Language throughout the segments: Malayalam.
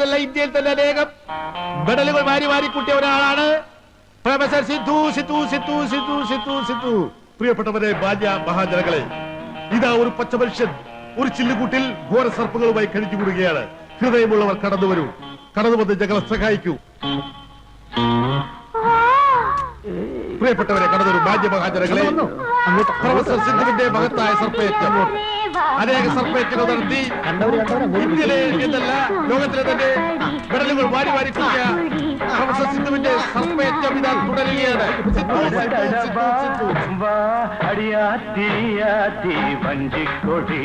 കേരളത്തിലല്ല ഇന്ത്യയിൽ തന്നെ അനേകം മെഡലുകൾ വാരി വാരി കൂട്ടിയ ഒരാളാണ് പ്രൊഫസർ സിദ്ധു സിദ്ധു സിദ്ധു സിദ്ധു സിദ്ധു സിദ്ധു. പ്രിയപ്പെട്ടവരെ, ബാല്യ മഹാജനങ്ങളെ, ഇതാ ഒരു പച്ച മനുഷ്യൻ ഒരു ചില്ലുകൂട്ടിൽ ഘോര സർപ്പങ്ങളുമായി കഴിഞ്ഞുകൂടുകയാണ്. ഹൃദയമുള്ളവർ കടന്നു വരൂ, കടന്നു വന്ന് ഞങ്ങളെ സഹായിക്കൂ. പ്രിയപ്പെട്ടവരെ, കടന്നൊരു ബാല്യ മഹാജനങ്ങളെ, പ്രൊഫസർ സിദ്ധുവിന്റെ മഹത്തായ സർപ്പയറ്റം അനേക സർപ്പയറ്റുകൾ നടത്തി ഇന്ത്യയിലെ എന്നല്ല ലോകത്തിലെ തന്നെ മെഡലുകൾ വാരി വാരി കൂട്ടിയ പ്രൊഫസർ സിദ്ധുവിന്റെ സർപ്പയറ്റം ഇതാ തുടരുകയാണ്. വഞ്ചിക്കൊടി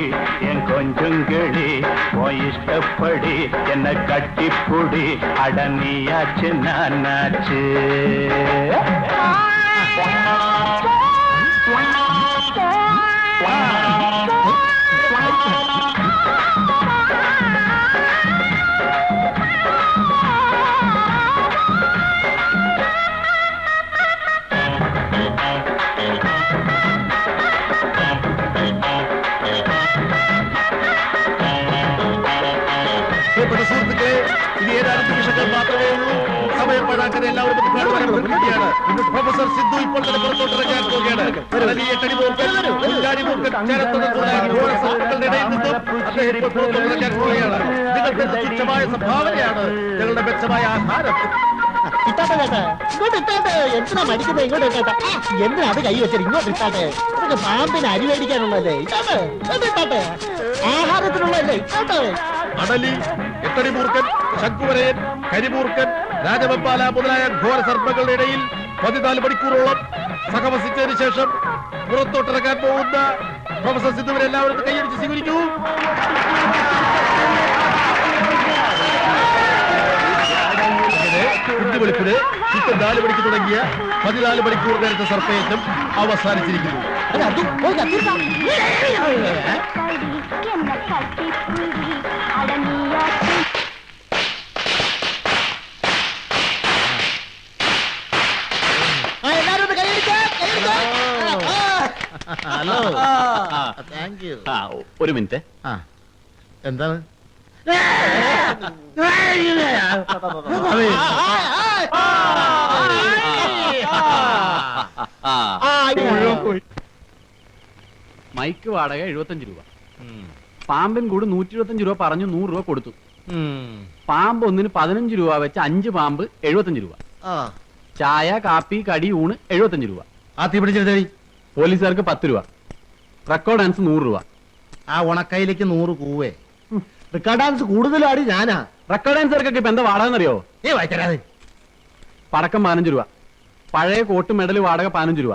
എൻ കൊഞ്ചുംകിളി ഇഷ്ടപ്പെടി എന്നെ കട്ടിപ്പൊടി അടങ്ങിയാച്ച് നാച്ച്. സുഹൃത്തുക്കളെ, ഇനി ഏതാനും നിമിഷങ്ങൾ മാത്രമേ ഉള്ളൂ. സമയം പാഴാക്കാൻ എല്ലാവരും പ്രൊഫസർ സിദ്ധു ഇപ്പോൾ തന്നെ പുറത്തോട്ടിറങ്ങാൻ പോവുകയാണ്. നിങ്ങൾക്ക് തുച്ഛമായ സംഭാവനയാണ് ഞങ്ങളുടെ മെച്ചമായ ആഹാരം. എന്തിനാ മടിക്കുന്നത്? ഇങ്ങോട്ട് ഇട്ടാട്ടെ. എന്തിനാ അത് കൈ വെച്ചത്? ഇങ്ങോട്ട് ഇട്ടാട്ടെ. ഇതൊക്കെ പാമ്പിന് അരി മേടിക്കാനുള്ളതല്ലേ? ഇട്ടാട്ടെ, ഇട്ടാട്ടെ. ആഹാരത്തിനുള്ളതല്ലേ? ഇട്ടാട്ടെ. അടലി, എട്ടടിമൂർക്കൻ, ശംഖുവരയൻ, കരിമൂർക്കൻ, രാജവെപ്പാല മുതലായ ഘോര സർപ്പങ്ങളുടെ ഇടയിൽ 14 മണിക്കൂറോളം സഹവസിച്ചതിന് ശേഷം പുറത്തോട്ടിറക്കാൻ പോകുന്ന പ്രൊഫസർ സിദ്ധുവിനെ എല്ലാവരും കൈയടിച്ച് സ്വീകരിക്കൂ. വെളുപ്പിന് ചിത്തം 4 മണിക്ക് തുടങ്ങിയ 14 മണിക്കൂർ നേരത്തെ സർപ്പയറ്റം അവസാനിച്ചിരിക്കുന്നു. Hello, thank you. ഒരു മിനിറ്റ്. എന്താണ്? മൈക്ക് വാടക 75 രൂപ, പാമ്പിൻ കൂട് 125 രൂപ പറഞ്ഞു, 100 രൂപ കൊടുത്തു. പാമ്പ് ഒന്നിന് 15 രൂപ വെച്ച് 5 പാമ്പ് 75 രൂപ. ചായ, കാപ്പി, കടി, ഊണ് 75 രൂപ. ആ തീ പിടിച്ചെടുത്തടി. പോലീസുകാർക്ക് 10 രൂപ. റെക്കോർഡ് ഡാൻസ് 100 രൂപ. ആ ഉണക്കയിലേക്ക് 100 കൂവേ. റെക്കോർഡ് ഡാൻസ് കൂടുതലാടി ഞാനാ. റെക്കോർഡ് ഡാൻസർക്കൊക്കെ ഇപ്പൊ എന്താ വാടകയെന്നറിയോ? വായിച്ചരാതെ. പടക്കം 15 രൂപ, പഴയ കോട്ട് മെഡൽ വാടക 15 രൂപ,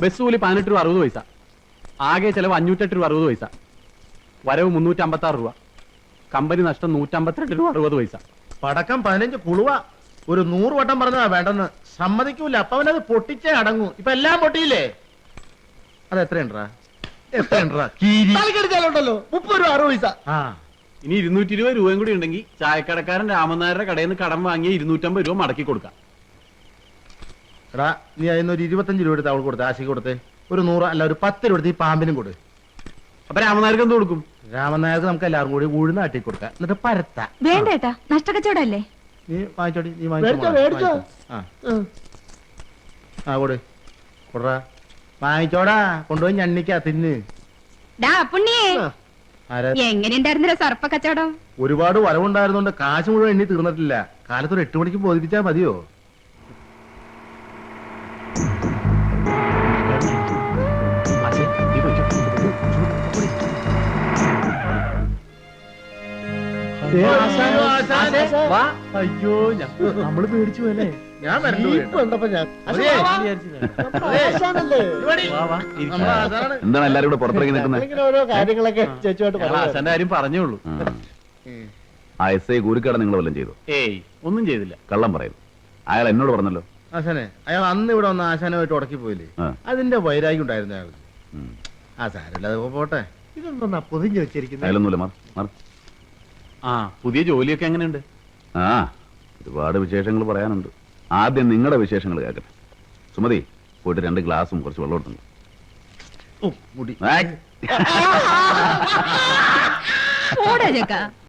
ബസ് കൂലി 18 രൂപ 60 പൈസ, ആകെ ചെലവ് 508 രൂപ 60 പൈസ, വരവ് 356 രൂപ, കമ്പനി നഷ്ടം 152 രൂപ 60 പൈസ. പടക്കം 15 കുളുവ. ഒരു 100 വട്ടം പറഞ്ഞതാ വേണ്ടെന്ന്. സമ്മതിക്കൂല. അപ്പൊ അവനത് പൊട്ടിച്ചേ അടങ്ങൂ. ഇപ്പൊ എല്ലാം പൊട്ടിയില്ലേ? അത് എത്രയുണ്ടാ? എത്രയുണ്ടോ? 30 രൂപ 60 പൈസ. ഇനി 220 രൂപയും കൂടി ഉണ്ടെങ്കിൽ ചായക്കടക്കാരൻ രാമനായരുടെ കടയിൽ നിന്ന് കടം വാങ്ങിയ 250 രൂപ മടക്കി കൊടുക്കാം. എടാ, നീ അതിന് ഒരു 25 രൂപ എടുത്ത് അവൾ കൊടുത്തേ, ആശയ്ക്ക് കൊടുത്തേ. ഒരു 100 അല്ല ഒരു 10 രൂപ എടുത്ത് ഈ പാമ്പിനും കൊടു. അപ്പൊ രാമനായർക്ക് എന്ത് കൊടുക്കും? രാമനായർക്ക് നമുക്ക് എല്ലാവരും കൂടി ഉഴുന്നാട്ടി കൊടുക്കാം, എന്നിട്ട് പരത്താ. വേണ്ടേട്ടാ, നഷ്ടക്കച്ചവടല്ലേ? നീ വാങ്ങിച്ചോടി, നീ വാങ്ങിച്ചോ. ആ കൊടു, കൊടുറാ, വാങ്ങിച്ചോടാ, കൊണ്ടുപോയി ഞണ്ണിക്കാ തിന്ന്. എങ്ങനെയുണ്ടായിരുന്നില്ല സർപ്പ കച്ചവടം? ഒരുപാട് വരവുണ്ടായിരുന്നോണ്ട് കാശ് മുഴുവൻ എണ്ണി തീർന്നിട്ടില്ല. കാലത്തൊരു 8 മണിക്ക് ബോധിപ്പിച്ചാ മതിയോ? അയ്യോ, നമ്മള് പേടിച്ചു പോയല്ലേ? ഞാൻ എന്താണ് എല്ലാരും കൂടെ പുറത്തിറങ്ങി നിൽക്കുന്നത്? ഓരോ കാര്യങ്ങളൊക്കെ ചേച്ചുമായിട്ട് ആശാന്റെ കാര്യം പറഞ്ഞേ ഉള്ളൂ. ആ SI കൂരിക്കട നിങ്ങൾ വല്ലതും ചെയ്തു? ഏയ്, ഒന്നും ചെയ്തില്ല. കള്ളം പറയുന്നു. അയാൾ എന്നോട് പറഞ്ഞല്ലോ. ആശാനെ, അയാൾ അന്ന് ഇവിടെ വന്ന് ആശാനുമായിട്ട് ഉടക്കി പോയില്ലേ? അതിന്റെ വൈരാഗ്യം ഉണ്ടായിരുന്നു അയാൾക്ക്. ആ സാരമില്ല, അത് പോട്ടെ. ഇതൊന്നും പൊതിഞ്ഞു വെച്ചിരിക്കുന്നത്. അയാളൊന്നുമില്ല, മാർ. ആ, പുതിയ ജോലിയൊക്കെ എങ്ങനെയുണ്ട്? ആ, ഒരുപാട് വിശേഷങ്ങൾ പറയാനുണ്ട്. ആദ്യം നിങ്ങളുടെ വിശേഷങ്ങൾ കേൾക്കട്ടെ. സുമതി, പോയിട്ട് 2 ഗ്ലാസും കുറച്ച് വെള്ളം എടുത്തു. ഓടാ ചേക്കാ.